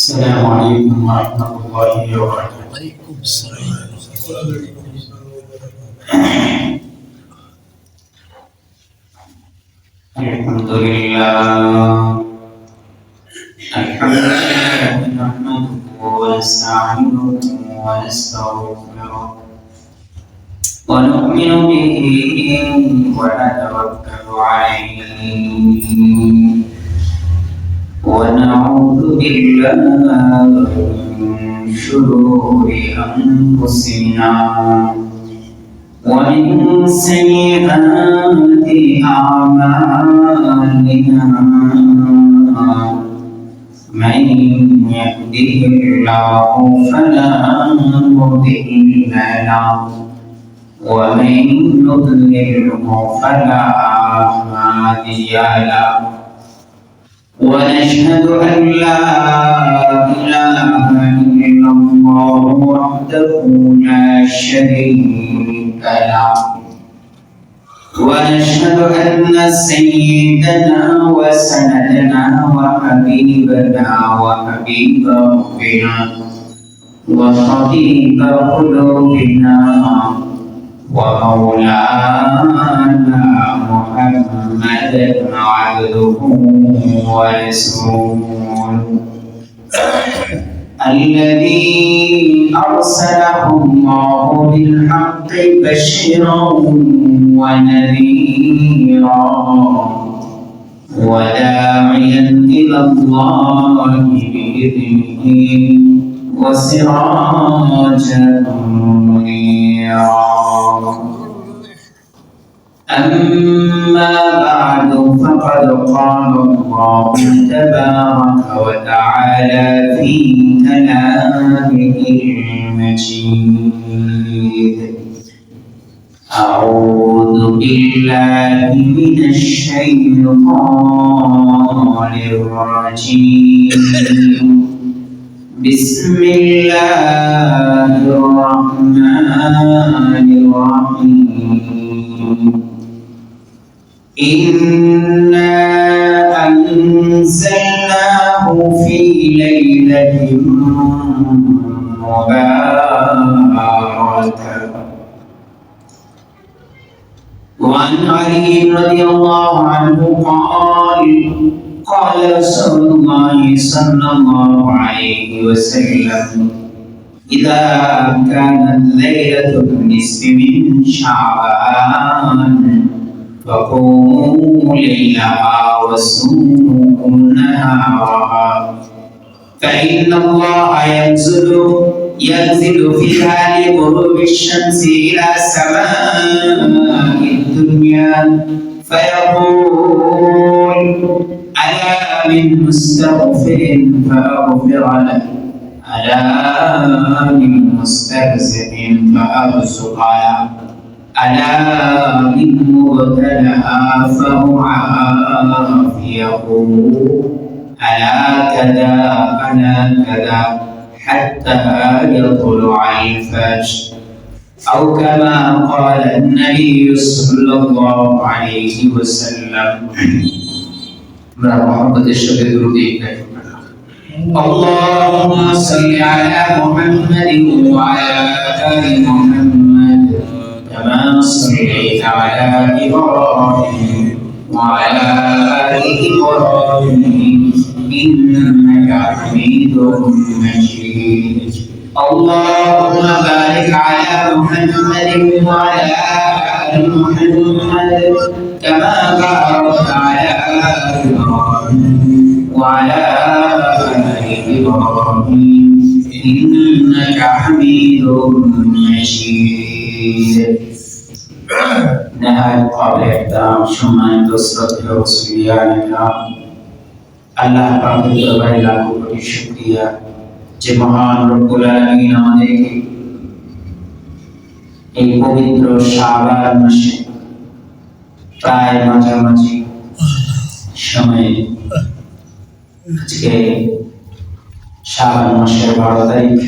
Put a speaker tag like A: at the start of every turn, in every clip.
A: السلام عليكم ورحمة الله وبركاته.
B: وعليكم السلام.
A: الحمد لله نحمده ونستعينه ونستغفره ونؤمن به ونتوكل عليه ونعوذ بالله من شرور أنفسنا ومن سيئات أعمالنا من يهده الله فلا مضل له ومن يضلله فلا هادي له ونشهد أن لا إله إلا الله وحده لا شريك له ونشهد أن سيدنا وسندنا وحبيبنا وحبيب ربنا وطبيب قلوبنا ومولانا محمد عبده ورسوله الذي أرسله الله بالحق بشيرا ونذيرا وداعيا إلى الله بإذنه وسراجا منيرا. أما بعد فقد قال الله تبارك وتعالى في كلامه المجيد أعوذ بالله من الشيطان الرجيم بسم الله الرحمن الرحيم إنا أنزلناه في ليلة مباركة. وعن علي رضي الله عنه قال رسول الله صلى الله عليه وسلم إذا كانت ليلة النصف من شعبان فقوموا ليلها وصوموا نهارها فإن الله ينزل فيها لغروب الشمس إلى سماء الدنيا فيقول ألا من مستغفر فأغفر له ألا من مسترزق فأرزق له ألا من مبتلى فأعافيه ألا كذا ألا كذا حتى يطلع الفجر أو كما قال النبي صلى الله عليه وسلم. محمد الشهيد اللهم صل على محمد وعلى آل محمد كما صليت على إبراهيم وعلى آل إبراهيم إنك حميد مجيد. اللهم بارك على محمد وعلى آل محمد كما باركت على إبراهيم وعلى آل إبراهيم إنك حميد مجيد. نهاية قابل احترام সম্মানিত শ্রদ্ধেয় মুসলিয়ান আল্লাহ পাকের দরবারে লাখো কোটি শুকরিয়া যে মহান রব্বুল আলামিন আমাদেরকে এই পবিত্র শাবান মাসে প্রায় মাঝামাঝি সময়ে আজকে শাবান মাসের 12 তারিখ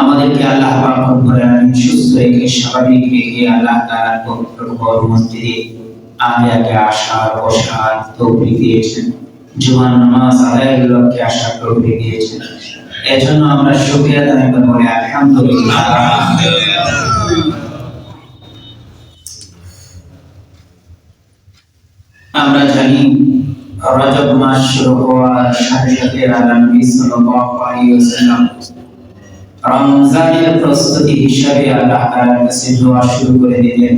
A: আমাদেরকে আল্লাহ পাক রব্বুল আলামিন সুস্থ রেখে স্বাভাবিক রেখে আল্লাহ তাআলার পবিত্র ঘর মসজিদে আগে আসার বসার তৌফিক দিয়েছেন। জুমার নামাজ আদায়ের লক্ষ্যে আসার তৌফিক দিয়েছেন। এজন্য আমরা শুকরিয়া আদায় করে বলি আলহামদুলিল্লাহ। আমরা জানি রজব মাস শুরু হওয়ার সাথে সাথে আল্লাহ নবী সাল্লাল্লাহু আলাইহি ওয়াসাল্লাম রমজানের প্রস্তুতি হিসেবে আল্লাহ তাআলার কাছে দোয়া শুরু করে দিলেন,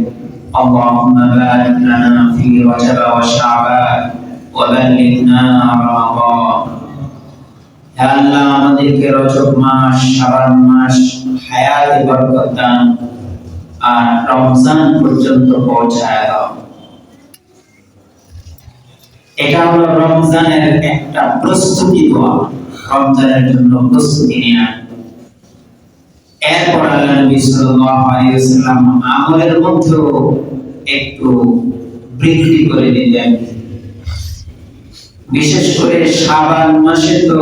A: আল্লাহুম্মা বারিক লানা ফি রজব ওয়া শাবান ওয়া বাল্লিগনা রমাদান। হে আল্লাহ, আমাদেরকে রজব মাস, শাবান মাস হায়াতে বরকত দান আর রমজান পর্যন্ত পৌঁছায় দাও। এটা হলো রমজানের একটা প্রস্তুতি দোয়া, রমজানের জন্য প্রস্তুতি নেওয়া। এরপর আল্লাহ নবী সাল্লাল্লাহু আলাইহি ওয়াসাল্লাম আমলের মধ্যেও একটু বৃদ্ধি করে দিলেন। বিশেষ করে শাবান মাসে তো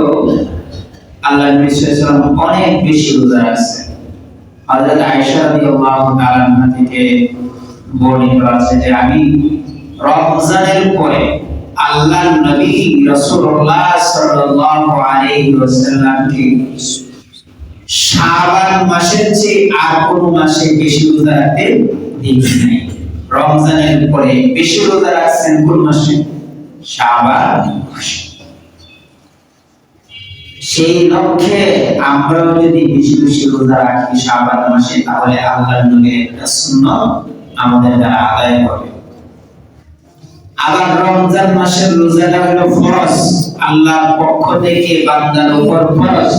A: আল্লাহ নবী সাল্লাল্লাহু আলাইহি ওয়াসাল্লাম অনেক বেশি রোজা রাখছেন। হযরত আয়েশা রাদিয়াল্লাহু তাআলা আনহা থেকে বর্ণিত আছে যে আমি রমজানের পরে আল্লাহ নবী রাসূলুল্লাহ সাল্লাল্লাহু আলাইহি ওয়াসাল্লামকে শাবান মাসের চেয়ে আর কোন মাসে বেশি রোজা রাখতে দেখি নাই। রমজানের পরে বেশি রোজা রাখছেন কোন মাসে? শাবান মাসে। সেই লক্ষ্যে আমরাও যদি বেশি বেশি রোজা রাখি শাবান মাসে, তাহলে আল্লাহর নবীর একটা সুন্নাত আমাদের দ্বারা আদায় হবে। আবার রমজান মাসের রোজাটা হলো ফরজ, আল্লাহর পক্ষ থেকে বান্দার উপর ফরজ।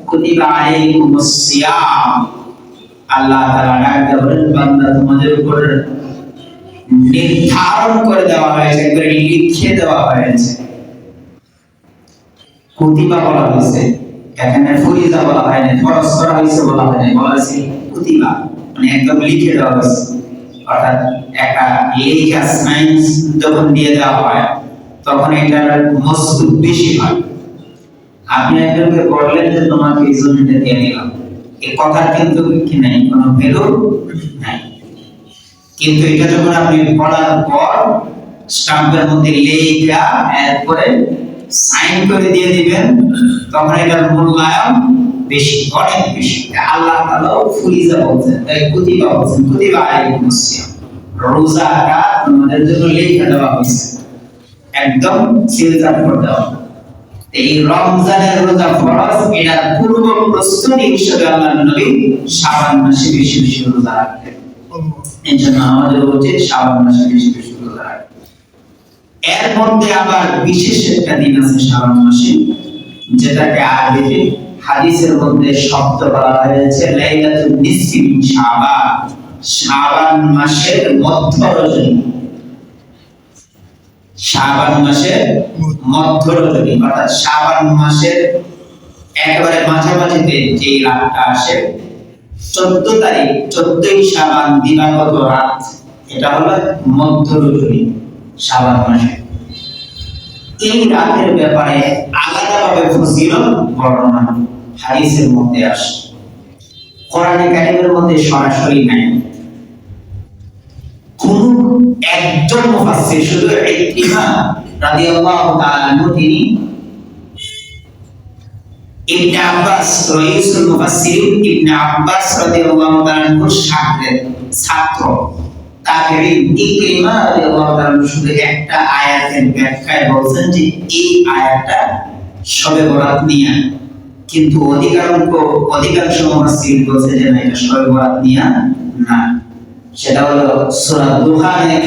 A: কুতিবা আলাইকুমুস সিয়াম, আল্লাহ তাআলা ডাকতে বলেন, বান্দা তোমাদের উপর নির্ধারণ করে দেওয়া হয়েছে, করে লিখে দেওয়া হয়েছে। কুতিবা বলা হয়েছে, এখানে ফরিজা বলা হয়নি, ফরজ করা হয়েছে বলা হয়নি, বলা হয়েছে কুতিবা, মানে একদম লিখে দেওয়া হয়েছে। অর্থাৎ একটা লেখা সায়েন্স যখন দিয়ে দেওয়া হয় তখন এটার মজবুত বেশি হয়। আপনি একজনকে বললেন যে তোমাকে এই জমিটা দিয়ে দিলাম, এই কথার কিন্তু কি নাই, কোনো ভ্যালু নাই। কিন্তু এটা যখন আপনি পড়ার পর স্টাম্পের মধ্যে লেখা এরপরে সাইন করে দিয়ে দিবেন, তখন এটার মূল্যায়ন বেশি, অনেক বেশি। আল্লাহ তাআলাও ফরিজা বলছেন, তাই কুতিবা বলছেন, কুতিবা আলাইকুমুস সিয়াম, রোজাটা তোমাদের জন্য লেখা দেওয়া হয়েছে, একদম সিলজার করে দেওয়া। এই রমজানের রোজা ফরজ, এটার পূর্ব প্রস্তুতি হিসেবে আল্লাহ নবী শাবান মাসে বেশি বেশি রোজা রাখতেন। এজন্য আমাদের উচিত শাবান মাসে বেশি বেশি রোজা রাখা। এর মধ্যে আবার বিশেষ একটা দিন আছে শাবান মাসে, যেটাকে আরবিতে হাদিসের মধ্যে শব্দ বলা হয়েছে লাইলাতুন নিসফি মিন শাবান, শাবান মাসের মধ্য রজনী। শাবান মাসের মধ্য রজনী অর্থাৎ শাবান মাসের একেবারে মাঝামাঝিতে যে রাতটা আসে, 14 তারিখ, 14ই শাবান দিবাগত রাত, এটা হলো মধ্য রজনী শাবান মাসে। এই রাতের ব্যাপারে আলাদাভাবে ফজিলত বর্ণনা হাদিসের মধ্যে আসে, কোরআনে কারীমের মধ্যে সরাসরি নাই। কোন একজন মুফাসসির, শুধু ইকরিমা রাদিয়াল্লাহু তাআলা আনহু, তিনি ইবনে আব্বাস, রাইসুল মুফাসসিরিন ইবনে আব্বাস রাদিয়াল্লাহু তাআলা আনহুর ছাত্র তাবেঈন ইকরিমা রাদিয়াল্লাহু তাআলা আনহু শুধু একটা আয়াতের ব্যাখ্যায় বলছেন যে এই আয়াতটা শবে বরাত নিয়ে, কিন্তু অধিকাংশ মুফাসসির বলছে যে না, এটা শবে বরাত নিয়ে না। সেটা হলো সূরা দুখানের